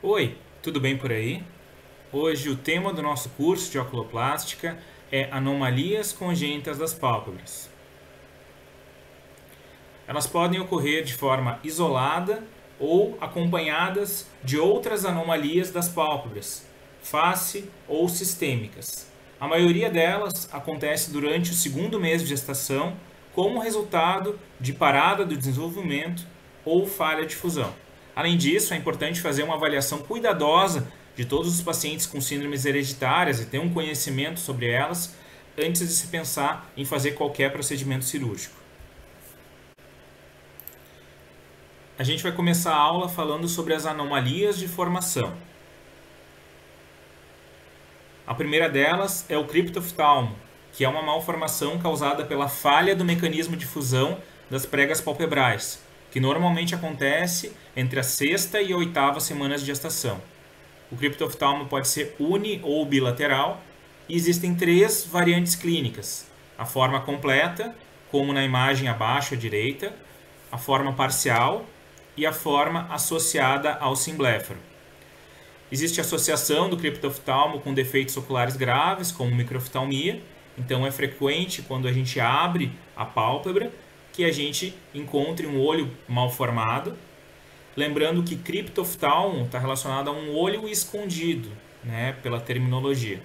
Oi, tudo bem por aí? Hoje o tema do nosso curso de oculoplástica é anomalias congênitas das pálpebras. Elas podem ocorrer de forma isolada ou acompanhadas de outras anomalias das pálpebras, face ou sistêmicas. A maioria delas acontece durante o segundo mês de gestação, como resultado de parada do desenvolvimento ou falha de fusão. Além disso, é importante fazer uma avaliação cuidadosa de todos os pacientes com síndromes hereditárias e ter um conhecimento sobre elas antes de se pensar em fazer qualquer procedimento cirúrgico. A gente vai começar a aula falando sobre as anomalias de formação. A primeira delas é o criptoftalmo, que é uma malformação causada pela falha do mecanismo de fusão das pregas palpebrais, que normalmente acontece entre a sexta e a oitava semanas de gestação. O criptoftalmo pode ser uni ou bilateral e existem três variantes clínicas: a forma completa, como na imagem abaixo à direita, a forma parcial e a forma associada ao simbléfaro. Existe associação do criptoftalmo com defeitos oculares graves, como microftalmia, então é frequente quando a gente abre a pálpebra que a gente encontre um olho mal formado. Lembrando que criptoftalmo está relacionado a um olho escondido, pela terminologia.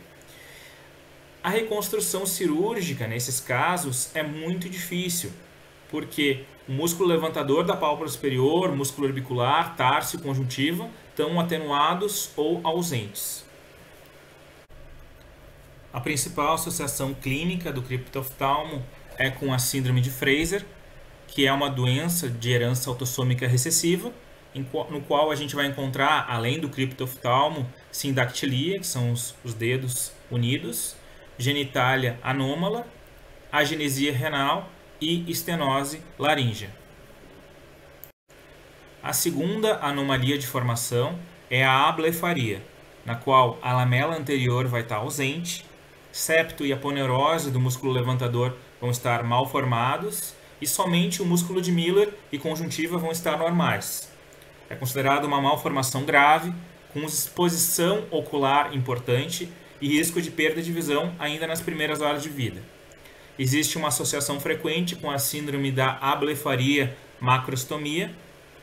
A reconstrução cirúrgica nesses casos é muito difícil, porque o músculo levantador da pálpebra superior, músculo orbicular, tarso e conjuntiva estão atenuados ou ausentes. A principal associação clínica do criptoftalmo é com a síndrome de Fraser, que é uma doença de herança autossômica recessiva, no qual a gente vai encontrar, além do criptoftalmo, sindactilia, que são os dedos unidos, genitália anômala, agenesia renal e estenose laríngea. A segunda anomalia de formação é a ablefaria, na qual a lamela anterior vai estar ausente, septo e aponeurose do músculo levantador vão estar mal formados e somente o músculo de Miller e conjuntiva vão estar normais. É considerado uma malformação grave, com exposição ocular importante e risco de perda de visão ainda nas primeiras horas de vida. Existe uma associação frequente com a síndrome da ablefaria macrostomia,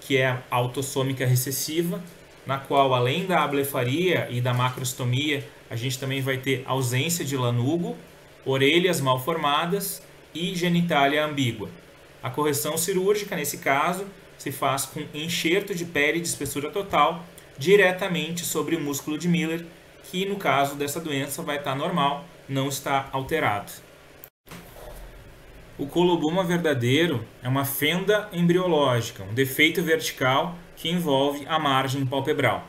que é autossômica recessiva, na qual, além da ablefaria e da macrostomia, a gente também vai ter ausência de lanugo, orelhas mal formadas e genitália ambígua. A correção cirúrgica, nesse caso, se faz com enxerto de pele de espessura total diretamente sobre o músculo de Miller, que no caso dessa doença vai estar normal, não está alterado. O coloboma verdadeiro é uma fenda embriológica, um defeito vertical que envolve a margem palpebral.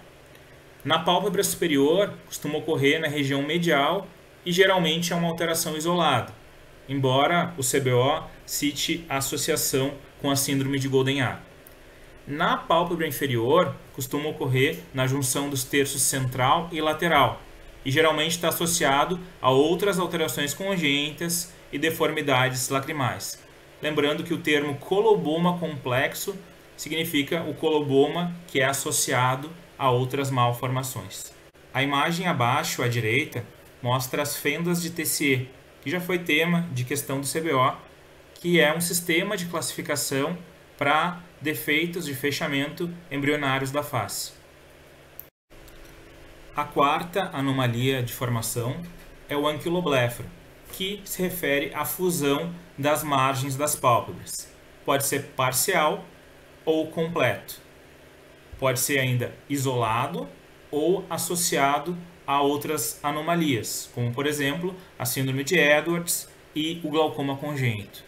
Na pálpebra superior, costuma ocorrer na região medial e geralmente é uma alteração isolada, embora o CBO cite a associação com a síndrome de Goldenhar. Na pálpebra inferior, costuma ocorrer na junção dos terços central e lateral, e geralmente está associado a outras alterações congênitas e deformidades lacrimais. Lembrando que o termo coloboma complexo significa o coloboma que é associado a outras malformações. A imagem abaixo à direita mostra as fendas de Tessier, que já foi tema de questão do CBO, que é um sistema de classificação para defeitos de fechamento embrionários da face. A quarta anomalia de formação é o anquilobléfaro, que se refere à fusão das margens das pálpebras. Pode ser parcial ou completo. Pode ser ainda isolado ou associado a outras anomalias, como por exemplo a síndrome de Edwards e o glaucoma congênito.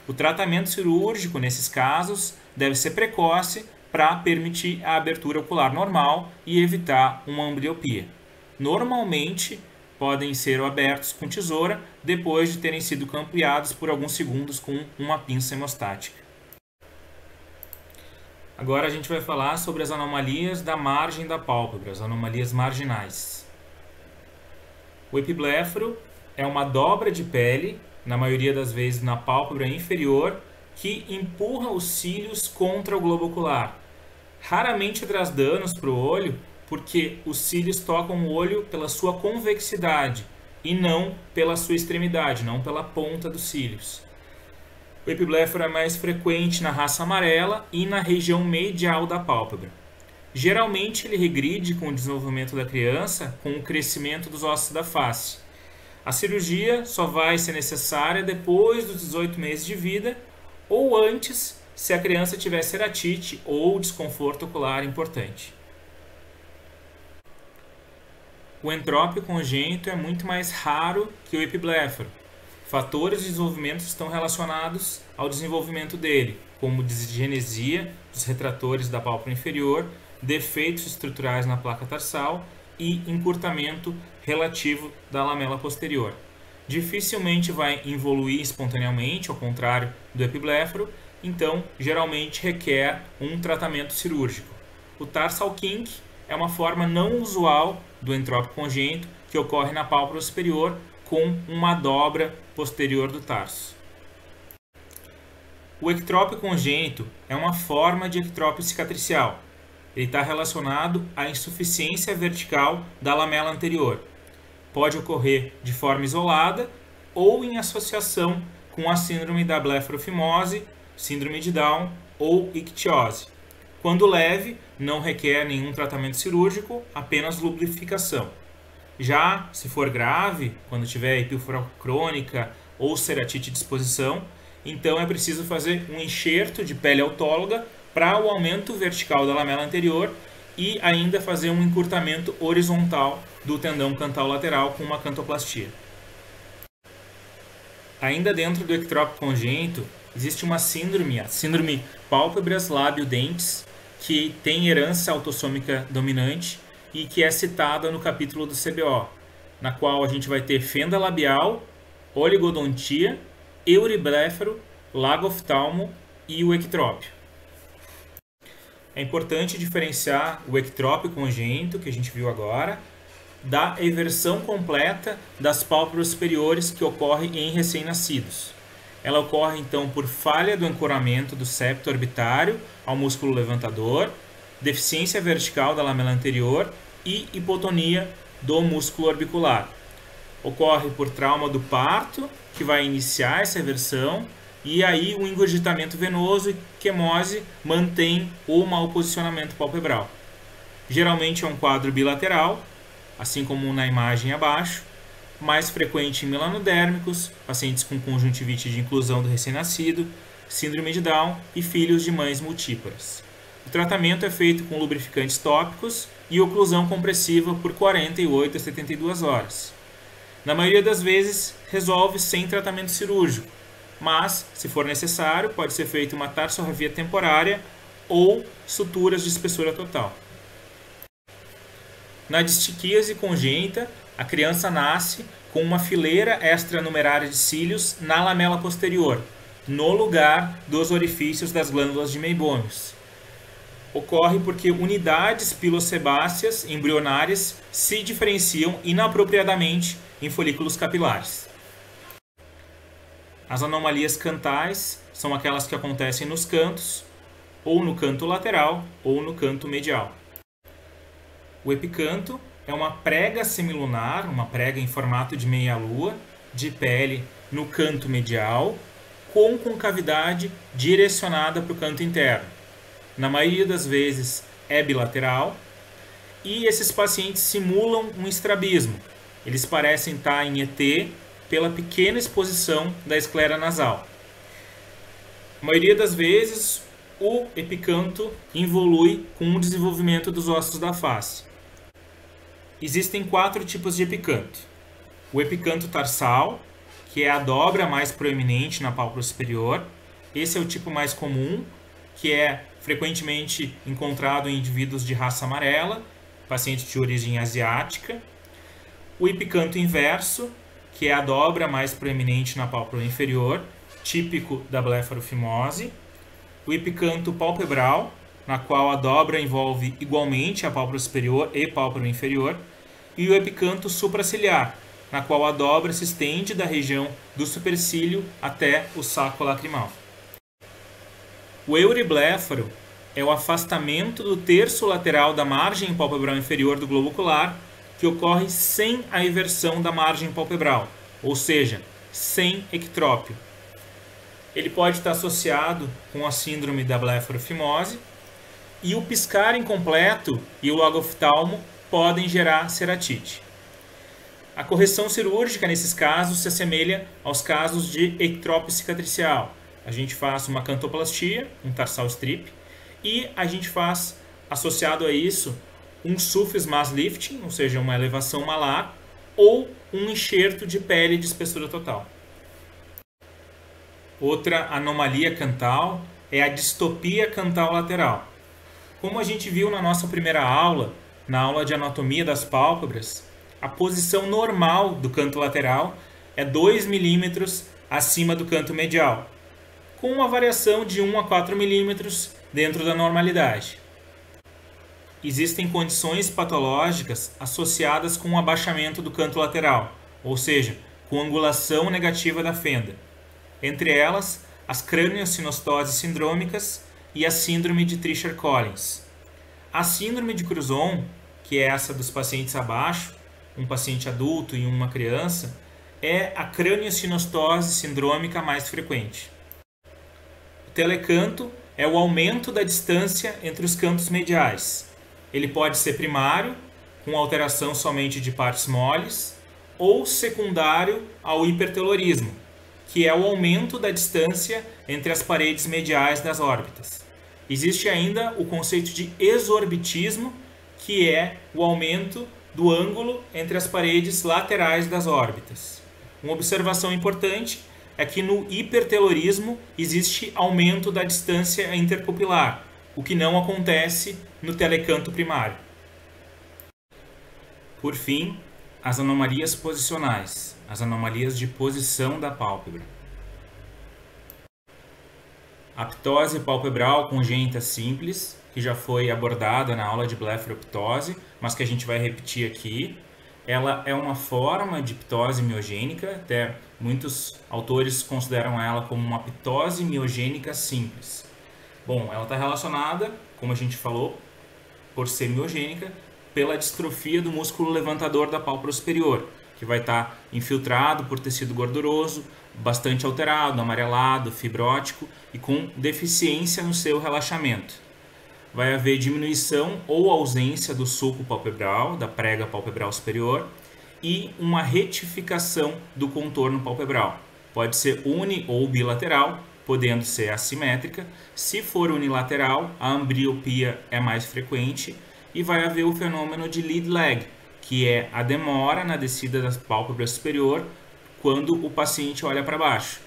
O tratamento cirúrgico nesses casos deve ser precoce para permitir a abertura ocular normal e evitar uma ambliopia. Normalmente podem ser abertos com tesoura depois de terem sido campeados por alguns segundos com uma pinça hemostática. Agora a gente vai falar sobre as anomalias da margem da pálpebra, as anomalias marginais. O epibléfaro é uma dobra de pele, na maioria das vezes na pálpebra inferior, que empurra os cílios contra o globo ocular. Raramente traz danos para o olho, porque os cílios tocam o olho pela sua convexidade e não pela sua extremidade, não pela ponta dos cílios. O epibléfaro é mais frequente na raça amarela e na região medial da pálpebra. Geralmente ele regride com o desenvolvimento da criança com o crescimento dos ossos da face. A cirurgia só vai ser necessária depois dos 18 meses de vida ou antes, se a criança tiver ceratite ou desconforto ocular importante. O entrópio congênito é muito mais raro que o epibléfaro. Fatores de desenvolvimento estão relacionados ao desenvolvimento dele, como disgenesia dos retratores da pálpebra inferior, defeitos estruturais na placa tarsal e encurtamento relativo da lamela posterior. Dificilmente vai evoluir espontaneamente, ao contrário do epibléfaro, então geralmente requer um tratamento cirúrgico. O tarsal kink é uma forma não usual do entrópio congênito que ocorre na pálpebra superior com uma dobra posterior do tarso. O ectrópio congênito é uma forma de ectrópio cicatricial. Ele está relacionado à insuficiência vertical da lamela anterior. Pode ocorrer de forma isolada ou em associação com a síndrome da blefarofimose, síndrome de Down ou ictiose. Quando leve, não requer nenhum tratamento cirúrgico, apenas lubrificação. Já se for grave, quando tiver epífora crônica ou ceratite de exposição, então é preciso fazer um enxerto de pele autóloga para o aumento vertical da lamela anterior e ainda fazer um encurtamento horizontal do tendão cantal lateral com uma cantoplastia. Ainda dentro do ectrópio congênito, existe uma síndrome, a síndrome pálpebras lábio-dentes, que tem herança autossômica dominante e que é citada no capítulo do CBO, na qual a gente vai ter fenda labial, oligodontia, euribléfaro, lagoftalmo e o ectrópio. É importante diferenciar o ectrópio congênito, que a gente viu agora, da eversão completa das pálpebras superiores que ocorre em recém-nascidos. Ela ocorre então por falha do ancoramento do septo orbitário ao músculo levantador, deficiência vertical da lamela anterior e hipotonia do músculo orbicular. Ocorre por trauma do parto, que vai iniciar essa eversão, e aí o engurgitamento venoso e quemose mantém o mau posicionamento palpebral. Geralmente é um quadro bilateral, assim como na imagem abaixo, mais frequente em melanodérmicos, pacientes com conjuntivite de inclusão do recém-nascido, síndrome de Down e filhos de mães multíparas. O tratamento é feito com lubrificantes tópicos e oclusão compressiva por 48 a 72 horas. Na maioria das vezes, resolve sem tratamento cirúrgico, mas, se for necessário, pode ser feita uma tarsorrafia temporária ou suturas de espessura total. Na distiquíase congênita, a criança nasce com uma fileira extranumerária de cílios na lamela posterior, no lugar dos orifícios das glândulas de meibômios. Ocorre porque unidades pilosebáceas embrionárias se diferenciam inapropriadamente em folículos capilares. As anomalias cantais são aquelas que acontecem nos cantos, ou no canto lateral, ou no canto medial. O epicanto é uma prega semilunar, uma prega em formato de meia-lua, de pele no canto medial, com concavidade direcionada para o canto interno. Na maioria das vezes é bilateral, e esses pacientes simulam um estrabismo. Eles parecem estar em ET pela pequena exposição da esclera nasal. A maioria das vezes, o epicanto evolui com o desenvolvimento dos ossos da face. Existem 4 tipos de epicanto. O epicanto tarsal, que é a dobra mais proeminente na pálpebra superior. Esse é o tipo mais comum, que é frequentemente encontrado em indivíduos de raça amarela, pacientes de origem asiática. O epicanto inverso, que é a dobra mais proeminente na pálpebra inferior, típico da blefarofimose. O epicanto palpebral, na qual a dobra envolve igualmente a pálpebra superior e pálpebra inferior. E o epicanto supraciliar, na qual a dobra se estende da região do supercílio até o saco lacrimal. O euribléfaro é o afastamento do terço lateral da margem palpebral inferior do globo ocular, que ocorre sem a inversão da margem palpebral, ou seja, sem ectrópio. Ele pode estar associado com a síndrome da blefarofimose, e o piscar incompleto e o logoftalmo podem gerar ceratite. A correção cirúrgica nesses casos se assemelha aos casos de ectrópio cicatricial. A gente faz uma cantoplastia, um tarsal strip, e a gente faz, associado a isso, um sulfus mass lifting, ou seja, uma elevação malar, ou um enxerto de pele de espessura total. Outra anomalia cantal é a distopia cantal lateral. Como a gente viu na nossa primeira aula, na aula de anatomia das pálpebras, a posição normal do canto lateral é 2 milímetros acima do canto medial, com uma variação de 1 a 4 milímetros dentro da normalidade. Existem condições patológicas associadas com o abaixamento do canto lateral, ou seja, com angulação negativa da fenda. Entre elas, as craniosinostoses sindrômicas e a síndrome de Treacher-Collins. A síndrome de Cruzon, que é essa dos pacientes abaixo, um paciente adulto e uma criança, é a craniosinostose sindrômica mais frequente. O telecanto é o aumento da distância entre os cantos mediais. Ele pode ser primário, com alteração somente de partes moles, ou secundário ao hipertelorismo, que é o aumento da distância entre as paredes mediais das órbitas. Existe ainda o conceito de exorbitismo, que é o aumento do ângulo entre as paredes laterais das órbitas. Uma observação importante é que no hipertelorismo existe aumento da distância interpupilar, o que não acontece no telecanto primário. Por fim, as anomalias posicionais, as anomalias de posição da pálpebra. A ptose palpebral congênita simples, que já foi abordada na aula de blefaroptose, mas que a gente vai repetir aqui. Ela é uma forma de ptose miogênica, até muitos autores consideram ela como uma ptose miogênica simples. Bom, ela está relacionada, como a gente falou, por ser miogênica, pela distrofia do músculo levantador da pálpebra superior, que vai estar infiltrado por tecido gorduroso, bastante alterado, amarelado, fibrótico e com deficiência no seu relaxamento. Vai haver diminuição ou ausência do sulco palpebral, da prega palpebral superior, e uma retificação do contorno palpebral. Pode ser uni ou bilateral, podendo ser assimétrica. Se for unilateral, a ambliopia é mais frequente e vai haver o fenômeno de lead lag, que é a demora na descida da pálpebra superior quando o paciente olha para baixo.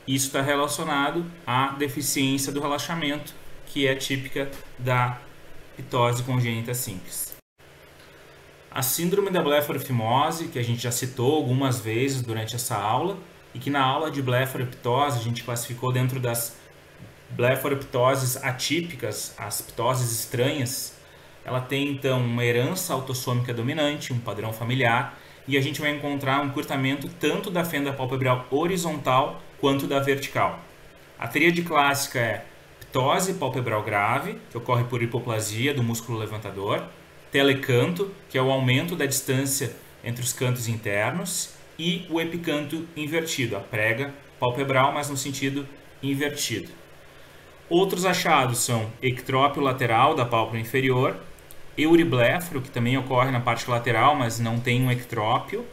Isso está relacionado à deficiência do relaxamento, que é típica da ptose congênita simples. A síndrome da blefarofimose, que a gente já citou algumas vezes durante essa aula, e que na aula de blefaroptose a gente classificou dentro das blefaroptoses atípicas, as ptoses estranhas. Ela tem então uma herança autossômica dominante, um padrão familiar, e a gente vai encontrar um encurtamento tanto da fenda palpebral horizontal quanto da vertical. A tríade clássica é ptose palpebral grave, que ocorre por hipoplasia do músculo levantador, telecanto, que é o aumento da distância entre os cantos internos, e o epicanto invertido, a prega palpebral, mas no sentido invertido. Outros achados são ectrópio lateral da pálpebra inferior, euribléfaro, que também ocorre na parte lateral, mas não tem um ectrópio,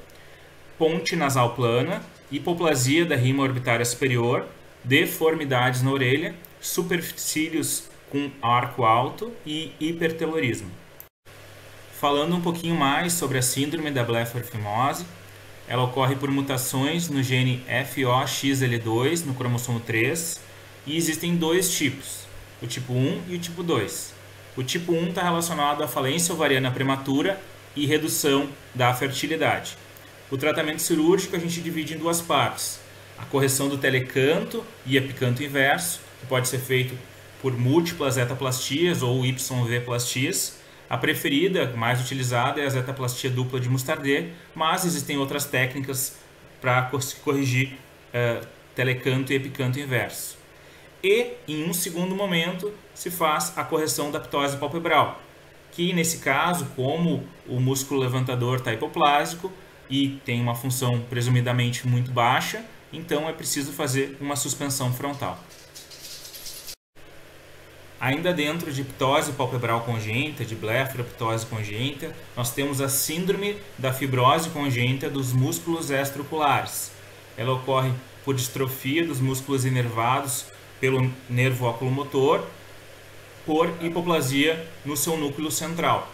ponte nasal plana, hipoplasia da rima orbitária superior, deformidades na orelha, supercílios com arco alto e hipertelorismo. Falando um pouquinho mais sobre a síndrome da blefarofimose, ela ocorre por mutações no gene FOXL2 no cromossomo 3 e existem dois tipos, o tipo 1 e o tipo 2. O tipo 1 está relacionado à falência ovariana prematura e redução da fertilidade. O tratamento cirúrgico a gente divide em duas partes, a correção do telecanto e epicanto inverso, que pode ser feito por múltiplas etaplastias ou YV-plastias. A preferida, mais utilizada, é a zetaplastia dupla de Mustardet, mas existem outras técnicas para corrigir telecanto e epicanto inverso. e, em um segundo momento, se faz a correção da ptose palpebral, que nesse caso, como o músculo levantador está hipoplásico e tem uma função presumidamente muito baixa, então é preciso fazer uma suspensão frontal. Ainda dentro de ptose palpebral congênita, de blefaroptose congênita, nós temos a síndrome da fibrose congênita dos músculos extraoculares. Ela ocorre por distrofia dos músculos inervados pelo nervo oculomotor, por hipoplasia no seu núcleo central.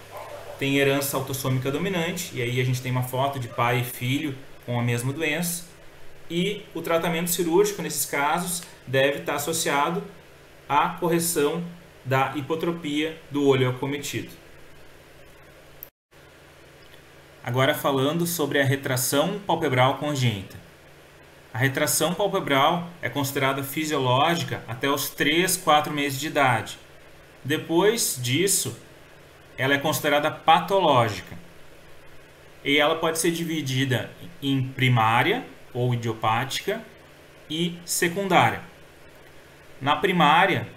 Tem herança autossômica dominante, e aí a gente tem uma foto de pai e filho com a mesma doença. E o tratamento cirúrgico nesses casos deve estar associado à correção da hipotropia do olho acometido. Agora falando sobre a retração palpebral congênita. A retração palpebral é considerada fisiológica até os 3, 4 meses de idade. Depois disso, ela é considerada patológica. E ela pode ser dividida em primária ou idiopática e secundária. Na primária,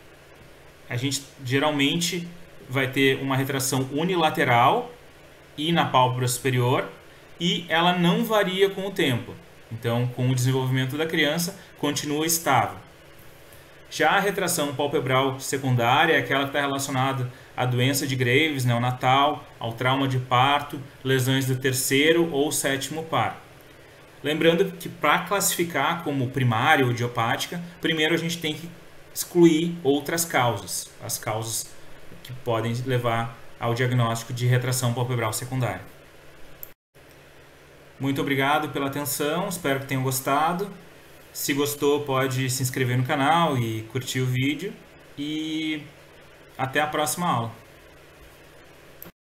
a gente geralmente vai ter uma retração unilateral e na pálpebra superior, e ela não varia com o tempo. Então, com o desenvolvimento da criança, continua estável. Já a retração palpebral secundária é aquela que está relacionada à doença de Graves neonatal, ao trauma de parto, lesões do 3º ou 7º par. Lembrando que para classificar como primária ou idiopática, primeiro a gente tem que excluir outras causas, as causas que podem levar ao diagnóstico de retração palpebral secundária. Muito obrigado pela atenção, espero que tenham gostado. Se gostou, pode se inscrever no canal e curtir o vídeo. E até a próxima aula.